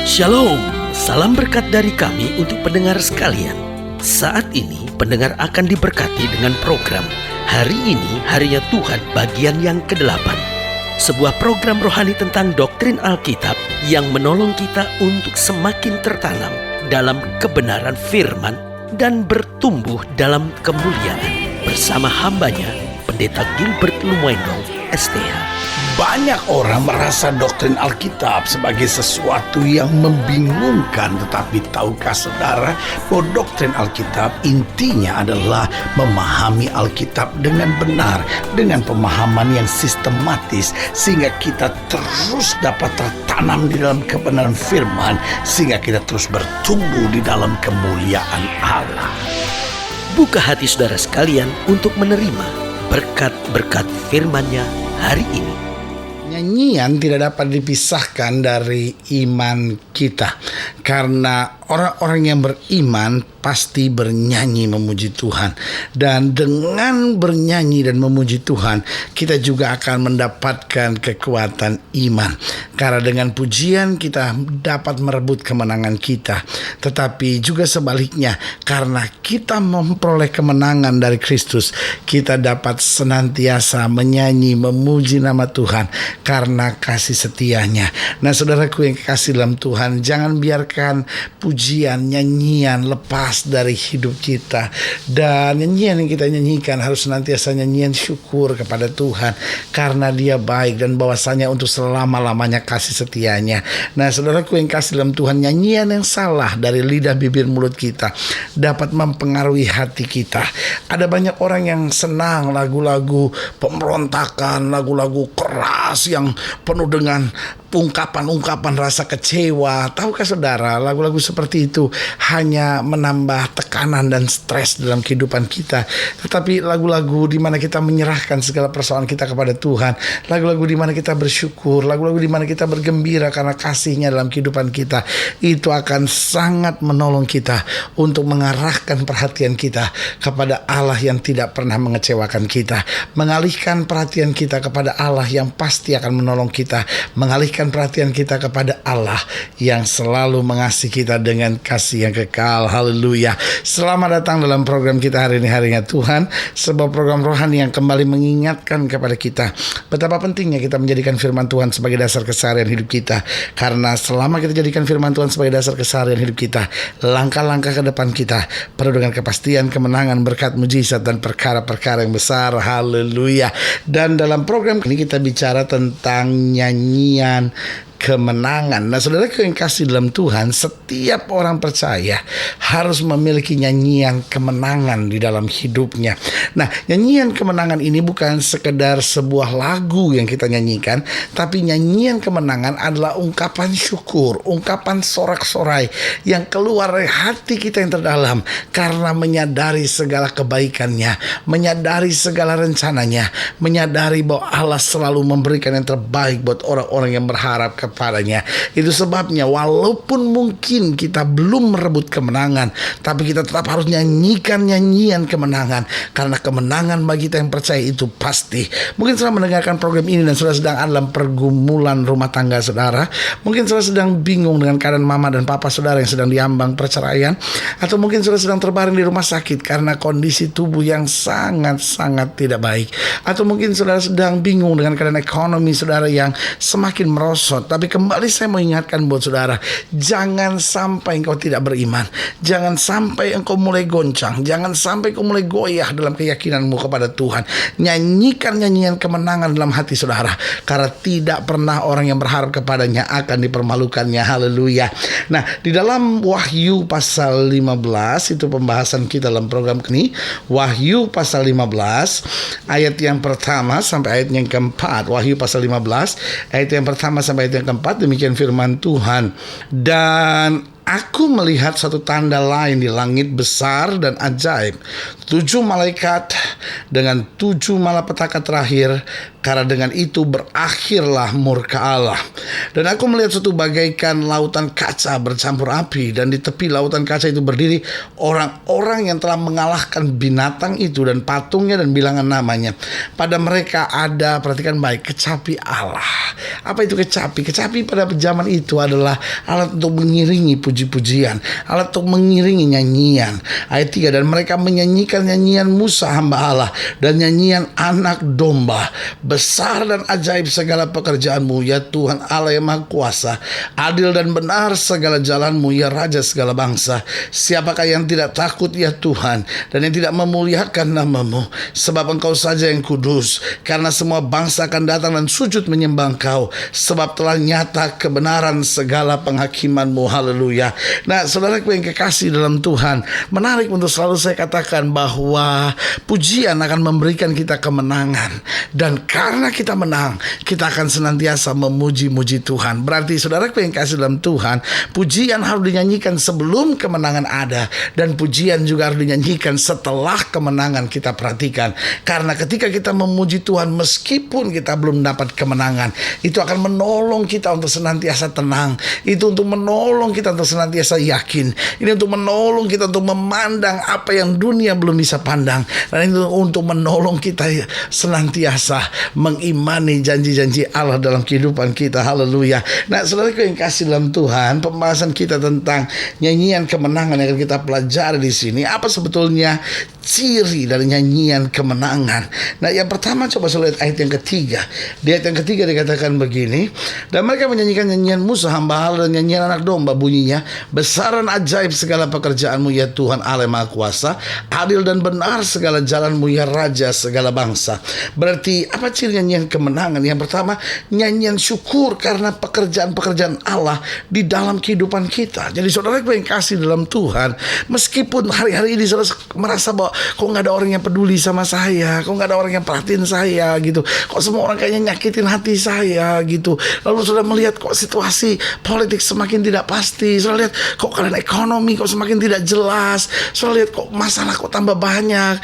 Shalom, salam berkat dari kami untuk pendengar sekalian. Saat ini pendengar akan diberkati dengan program Hari Ini Harinya Tuhan bagian yang ke-8. Sebuah program rohani tentang doktrin Alkitab yang menolong kita untuk semakin tertanam dalam kebenaran firman dan bertumbuh dalam kemuliaan. Bersama hambanya, Pendeta Gilbert Lumwendo, STH. Banyak orang merasa doktrin Alkitab sebagai sesuatu yang membingungkan. Tetapi tahukah saudara bahwa doktrin Alkitab intinya adalah memahami Alkitab dengan benar, dengan pemahaman yang sistematis, sehingga kita terus dapat tertanam di dalam kebenaran firman, sehingga kita terus bertumbuh di dalam kemuliaan Allah. Buka hati saudara sekalian untuk menerima berkat-berkat firman-Nya hari ini. Nyanyian tidak dapat dipisahkan dari iman kita, karena orang-orang yang beriman pasti bernyanyi memuji Tuhan. Dan dengan bernyanyi dan memuji Tuhan, kita juga akan mendapatkan kekuatan iman. Karena dengan pujian kita dapat merebut kemenangan kita. Tetapi juga sebaliknya, karena kita memperoleh kemenangan dari Kristus, kita dapat senantiasa menyanyi memuji nama Tuhan karena kasih setianya. Nah, saudaraku yang kekasih dalam Tuhan, jangan biarkan pujian, nyanyian lepas dari hidup kita. Dan nyanyian yang kita nyanyikan harus senantiasa nyanyian syukur kepada Tuhan, karena Dia baik dan bahwasanya untuk selama-lamanya kasih setianya. Nah, saudaraku yang kasih dalam Tuhan, nyanyian yang salah dari lidah bibir mulut kita dapat mempengaruhi hati kita. Ada banyak orang yang senang lagu-lagu pemberontakan, lagu-lagu keras yang penuh dengan ungkapan-ungkapan rasa kecewa. Tahukah saudara, lagu-lagu seperti itu hanya menambah tekanan dan stres dalam kehidupan kita. Tetapi lagu-lagu di mana kita menyerahkan segala persoalan kita kepada Tuhan, lagu-lagu di mana kita bersyukur, lagu-lagu di mana kita bergembira karena kasih-Nya dalam kehidupan kita, itu akan sangat menolong kita untuk mengarahkan perhatian kita kepada Allah yang tidak pernah mengecewakan kita, mengalihkan perhatian kita kepada Allah yang pasti akan menolong kita, mengalihkan perhatian kita kepada Allah yang selalu mengasihi kita dengan kasih yang kekal. Haleluya. Selamat datang dalam program kita hari ini, Harinya Tuhan, sebuah program rohani yang kembali mengingatkan kepada kita betapa pentingnya kita menjadikan firman Tuhan sebagai dasar keseharian hidup kita. Karena selama kita jadikan firman Tuhan sebagai dasar keseharian hidup kita, langkah-langkah ke depan kita penuh dengan kepastian, kemenangan, berkat, mujizat, dan perkara-perkara yang besar. Haleluya. Dan dalam program ini kita bicara tentang nyanyian kemenangan. Nah, saudara yang kasih dalam Tuhan, setiap orang percaya harus memiliki nyanyian kemenangan di dalam hidupnya. Nah, nyanyian kemenangan ini bukan sekedar sebuah lagu yang kita nyanyikan, tapi nyanyian kemenangan adalah ungkapan syukur, ungkapan sorak-sorai yang keluar dari hati kita yang terdalam karena menyadari segala kebaikan-Nya, menyadari segala rencananya, menyadari bahwa Allah selalu memberikan yang terbaik buat orang-orang yang berharap kepadanya. Itu sebabnya walaupun mungkin kita belum merebut kemenangan, tapi kita tetap harus nyanyikan nyanyian kemenangan, karena kemenangan bagi kita yang percaya itu pasti. Mungkin saudara mendengarkan program ini dan saudara sedang dalam pergumulan rumah tangga saudara. Mungkin saudara sedang bingung dengan keadaan mama dan papa saudara yang sedang diambang perceraian, atau mungkin saudara sedang terbaring di rumah sakit karena kondisi tubuh yang sangat-sangat tidak baik, atau mungkin saudara sedang bingung dengan keadaan ekonomi saudara yang semakin merosot. Tapi kembali saya mau ingatkan buat saudara, jangan sampai engkau tidak beriman, jangan sampai engkau mulai goncang, jangan sampai engkau mulai goyah dalam keyakinanmu kepada Tuhan. Nyanyikan nyanyian kemenangan dalam hati saudara, karena tidak pernah orang yang berharap kepadanya akan dipermalukannya. Haleluya. Nah, di dalam Wahyu pasal 15, itu pembahasan kita dalam program ini. Wahyu pasal 15 ayat yang pertama sampai ayat yang keempat. Wahyu pasal 15 ayat yang pertama sampai ayat yang keempat, demikian firman Tuhan. Dan Aku melihat satu tanda lain di langit besar dan ajaib. 7 malaikat dengan 7 malapetaka terakhir, karena dengan itu berakhirlah murka Allah. Dan aku melihat suatu bagaikan lautan kaca bercampur api, dan di tepi lautan kaca itu berdiri orang-orang yang telah mengalahkan binatang itu dan patungnya dan bilangan namanya. Pada mereka ada, perhatikan baik, kecapi Allah. Apa itu kecapi? Kecapi pada zaman itu adalah alat untuk mengiringi puji-pujian, alat untuk mengiringi nyanyian. Ayat 3, dan mereka menyanyikan nyanyian Musa hamba Allah dan nyanyian anak domba. Besar dan ajaib segala pekerjaanmu, ya Tuhan Allah yang Maha Kuasa. Adil dan benar segala jalanmu, ya Raja segala bangsa. Siapakah yang tidak takut, ya Tuhan, dan yang tidak memuliakan namamu? Sebab Engkau saja yang kudus. Karena semua bangsa akan datang dan sujud menyembah Engkau, sebab telah nyata kebenaran segala penghakimanmu. Haleluya. Nah, saudaraku yang kekasih dalam Tuhan, menarik untuk selalu saya katakan bahwa pujian akan memberikan kita kemenangan. Dan karena kita menang, kita akan senantiasa memuji-muji Tuhan. Berarti saudaraku yang kasih dalam Tuhan, pujian harus dinyanyikan sebelum kemenangan ada, dan pujian juga harus dinyanyikan setelah kemenangan. Kita perhatikan, karena ketika kita memuji Tuhan meskipun kita belum dapat kemenangan, itu akan menolong kita untuk senantiasa tenang. Itu untuk menolong kita untuk senantiasa yakin. Ini untuk menolong kita untuk memandang apa yang dunia belum bisa pandang, dan itu untuk menolong kita senantiasa mengimani janji-janji Allah dalam kehidupan kita. Haleluya. Nah, saudaraku yang kasih dalam Tuhan, pembahasan kita tentang nyanyian kemenangan yang akan kita pelajari di sini. Apa sebetulnya ciri dari nyanyian kemenangan? Nah, yang pertama coba saya lihat ayat yang ketiga. Di ayat yang ketiga dikatakan begini, dan mereka menyanyikan nyanyian Musa hamba Allah dan nyanyian anak domba, bunyinya, besar dan ajaib segala pekerjaanmu, ya Tuhan Allah Maha Kuasa. Adil dan benar segala jalanmu, ya Raja segala bangsa. Berarti apa ciri nyanyian kemenangan? Yang pertama, nyanyian syukur karena pekerjaan-pekerjaan Allah di dalam kehidupan kita. Jadi saudara yang kasih dalam Tuhan, meskipun hari-hari ini saudara merasa bahwa kok gak ada orang yang peduli sama saya, kok gak ada orang yang perhatiin saya gitu, kok semua orang kayaknya nyakitin hati saya gitu. Lalu saudara melihat kok situasi politik semakin tidak pasti, saudara lihat kok keadaan ekonomi kok semakin tidak jelas, saudara lihat kok masalah kok tambah banyak,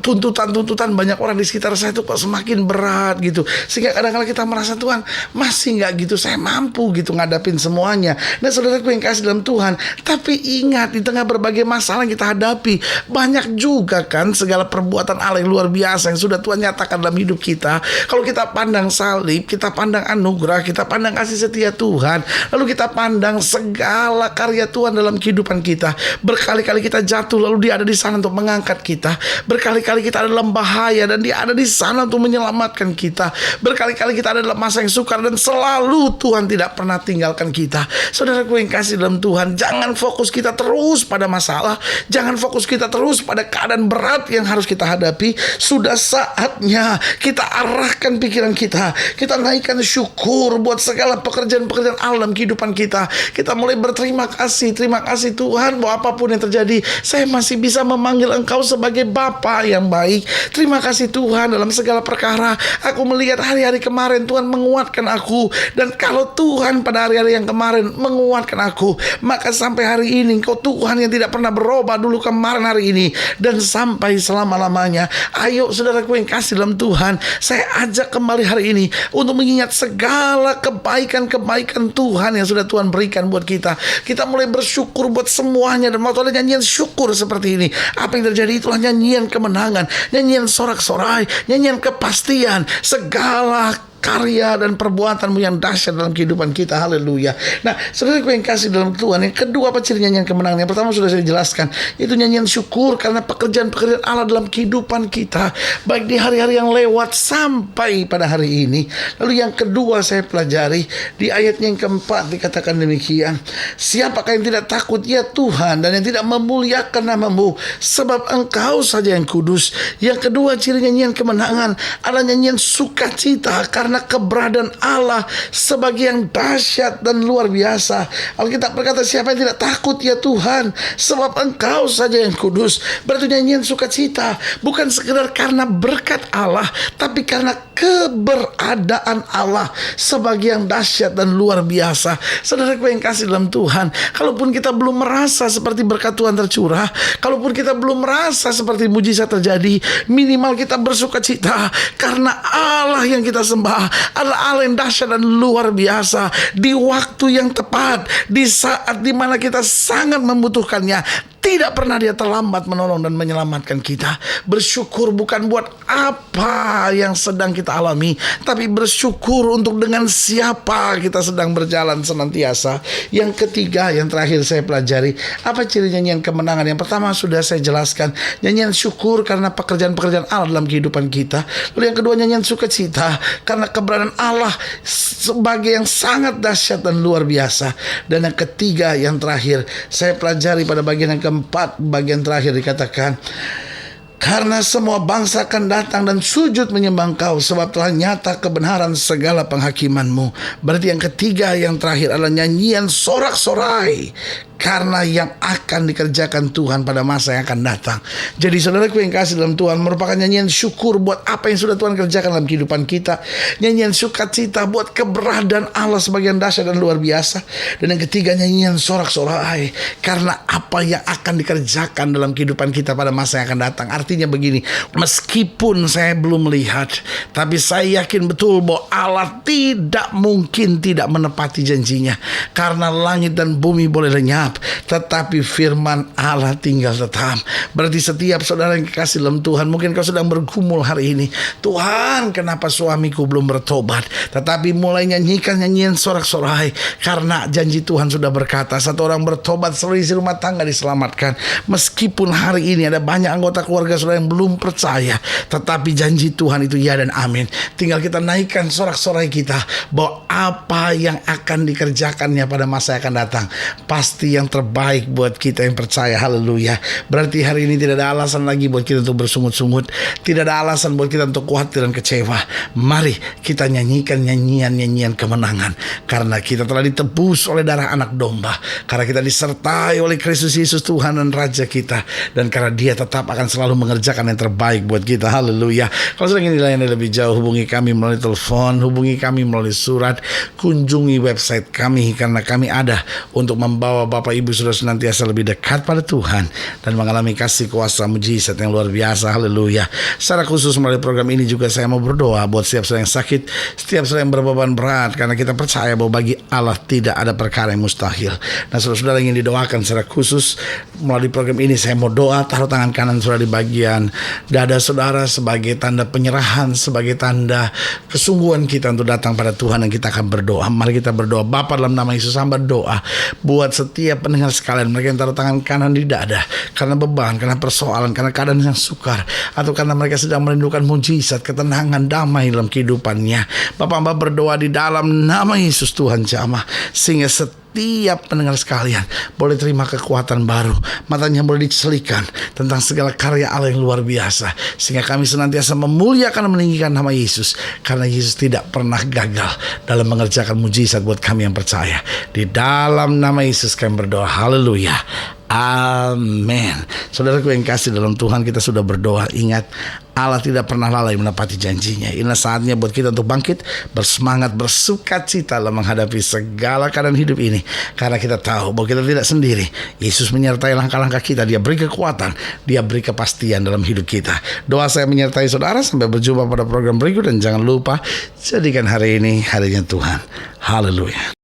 tuntutan banyak orang di sekitar saya itu kok semakin berat gitu. Sehingga kadang-kadang kita merasa, Tuhan masih gak gitu, saya mampu gitu ngadapin semuanya. Nah, saudaraku yang kasih dalam Tuhan, tapi ingat, di tengah berbagai masalah yang kita hadapi, banyak juga kan segala perbuatan Allah yang luar biasa yang sudah Tuhan nyatakan dalam hidup kita. Kalau kita pandang salib, kita pandang anugerah, kita pandang kasih setia Tuhan, lalu kita pandang segala karya Tuhan dalam kehidupan kita. Berkali-kali kita jatuh, lalu Dia ada di sana untuk mengangkat kita. Berkali-kali kita ada dalam bahaya, dan Dia ada di sana untuk menyelamatkan kita. Berkali-kali kita ada dalam masa yang sukar, dan selalu Tuhan tidak pernah tinggalkan kita. Saudaraku yang kasih dalam Tuhan, jangan fokus kita terus pada masalah, jangan fokus kita terus pada keadaan berat yang harus kita hadapi. Sudah saatnya kita arahkan pikiran kita, kita naikkan syukur buat segala pekerjaan-pekerjaan Allah dalam kehidupan kita. Kita mulai berterima kasih, terima kasih Tuhan bahwa apapun yang terjadi, saya masih bisa memanggil Engkau sebagai Bapa yang baik. Terima kasih Tuhan, dalam segala perkara aku melihat hari-hari kemarin Tuhan menguatkan aku, dan kalau Tuhan pada hari-hari yang kemarin menguatkan aku, maka sampai hari ini Engkau Tuhan yang tidak pernah berubah dulu, kemarin, hari ini, dan sampai selama-lamanya. Ayo saudaraku yang kasih dalam Tuhan, saya ajak kembali hari ini untuk mengingat segala kebaikan-kebaikan Tuhan yang sudah Tuhan berikan buat kita. Kita mulai bersyukur buat semuanya, dan waktu ada nyanyian syukur seperti ini, apa yang terjadi itulah nyanyian kemenangan, nyanyian sorak-sorai, nyanyian kepastian segala karya dan perbuatanmu yang dahsyat dalam kehidupan kita. Haleluya. Nah, saudaraku yang kasih dalam Tuhan, yang kedua apa ciri nyanyian kemenangan? Yang pertama sudah saya jelaskan, itu nyanyian syukur karena pekerjaan-pekerjaan Allah dalam kehidupan kita, baik di hari-hari yang lewat sampai pada hari ini. Lalu yang kedua saya pelajari di ayat yang keempat dikatakan demikian, siapakah yang tidak takut, ya Tuhan, dan yang tidak memuliakan namamu, sebab Engkau saja yang kudus. Yang kedua ciri nyanyian kemenangan adalah nyanyian sukacita karena karena keberadaan Allah sebagai yang dahsyat dan luar biasa. Alkitab berkata, siapa yang tidak takut ya Tuhan, sebab Engkau saja yang kudus. Berarti nyanyian sukacita bukan sekedar karena berkat Allah, tapi karena keberadaan Allah sebagai yang dahsyat dan luar biasa. Saudaraku yang kasih dalam Tuhan, kalaupun kita belum merasa seperti berkat Tuhan tercurah, kalaupun kita belum merasa seperti mujizat terjadi, minimal kita bersukacita karena Allah yang kita sembah adalah Allah yang dahsyat dan luar biasa. Di waktu yang tepat, di saat dimana kita sangat membutuhkannya, tidak pernah Dia terlambat menolong dan menyelamatkan kita. Bersyukur bukan buat apa yang sedang kita alami, tapi bersyukur untuk dengan siapa kita sedang berjalan senantiasa. Yang ketiga, yang terakhir saya pelajari, apa ciri nyanyian kemenangan? Yang pertama sudah saya jelaskan, nyanyian syukur karena pekerjaan-pekerjaan Allah dalam kehidupan kita. Lalu yang kedua, nyanyian sukacita karena keberadaan Allah sebagai yang sangat dahsyat dan luar biasa. Dan yang ketiga, yang terakhir, saya pelajari pada bagian yang keempat, bagian terakhir dikatakan, karena semua bangsa akan datang dan sujud menyembah Engkau, sebab telah nyata kebenaran segala penghakiman-Mu. Berarti yang ketiga, yang terakhir adalah nyanyian sorak-sorai karena yang akan dikerjakan Tuhan pada masa yang akan datang. Jadi saudaraku yang kasih dalam Tuhan, merupakan nyanyian syukur buat apa yang sudah Tuhan kerjakan dalam kehidupan kita. Nyanyian sukacita buat keberadaan Allah sebagai yang dahsyat dan luar biasa. Dan yang ketiga, nyanyian sorak-sorai karena apa yang akan dikerjakan dalam kehidupan kita pada masa yang akan datang. Artinya begini, meskipun saya belum melihat, tapi saya yakin betul bahwa Allah tidak mungkin tidak menepati janjinya. Karena langit dan bumi boleh lenyap, tetapi firman Allah tinggal tetap. Berarti setiap saudara yang kekasih dalam Tuhan, mungkin kau sedang bergumul hari ini, Tuhan kenapa suamiku belum bertobat? Tetapi mulai nyanyikan nyanyian sorak-sorai karena janji Tuhan sudah berkata, satu orang bertobat, seluruh rumah tangga diselamatkan. Meskipun hari ini ada banyak anggota keluarga saudara yang belum percaya, tetapi janji Tuhan itu ya dan amin. Tinggal kita naikkan sorak-sorai kita bahwa apa yang akan dikerjakannya pada masa yang akan datang pasti yang terbaik buat kita yang percaya. Haleluya. Berarti hari ini tidak ada alasan lagi buat kita untuk bersungut-sungut, tidak ada alasan buat kita untuk khawatir dan kecewa. Mari kita nyanyikan nyanyian-nyanyian kemenangan karena kita telah ditebus oleh darah anak domba, karena kita disertai oleh Kristus Yesus Tuhan dan Raja kita, dan karena Dia tetap akan selalu mengerjakan yang terbaik buat kita. Haleluya. Kalau sudah ingin dilayani lebih jauh, hubungi kami melalui telepon, hubungi kami melalui surat, kunjungi website kami, karena kami ada untuk membawa Bapak Ibu sudah senantiasa lebih dekat pada Tuhan dan mengalami kasih kuasa mujizat yang luar biasa. Haleluya. Secara khusus melalui program ini juga saya mau berdoa buat setiap saudara yang sakit, setiap saudara yang berbeban berat, karena kita percaya bahwa bagi Allah tidak ada perkara yang mustahil. Nah, saudara-saudara ingin didoakan secara khusus melalui program ini, saya mau doa, taruh tangan kanan saudara di bagian dada saudara sebagai tanda penyerahan, sebagai tanda kesungguhan kita untuk datang pada Tuhan, dan kita akan berdoa. Mari kita berdoa. Bapa, dalam nama Yesus hamba doa buat setiap pendengar sekalian, mereka yang taruh tangan kanan di dada karena beban, karena persoalan, karena keadaan yang sukar, atau karena mereka sedang merindukan mujizat, ketenangan, damai dalam kehidupannya. Bapak hamba berdoa di dalam nama Yesus Tuhan jamah, sehingga setiap pendengar sekalian boleh terima kekuatan baru, matanya boleh dicelikan tentang segala karya Allah yang luar biasa, sehingga kami senantiasa memuliakan dan meninggikan nama Yesus, karena Yesus tidak pernah gagal dalam mengerjakan mujizat buat kami yang percaya. Di dalam nama Yesus kami berdoa. Haleluya. Amin. Saudaraku yang kasih dalam Tuhan, kita sudah berdoa. Ingat, Allah tidak pernah lalai menepati janjinya. Inilah saatnya buat kita untuk bangkit, bersemangat, bersukacita dalam menghadapi segala keadaan hidup ini, karena kita tahu bahwa kita tidak sendiri. Yesus menyertai langkah-langkah kita. Dia beri kekuatan, Dia beri kepastian dalam hidup kita. Doa saya menyertai saudara. Sampai berjumpa pada program berikut, dan jangan lupa jadikan hari ini harinya Tuhan. Haleluya.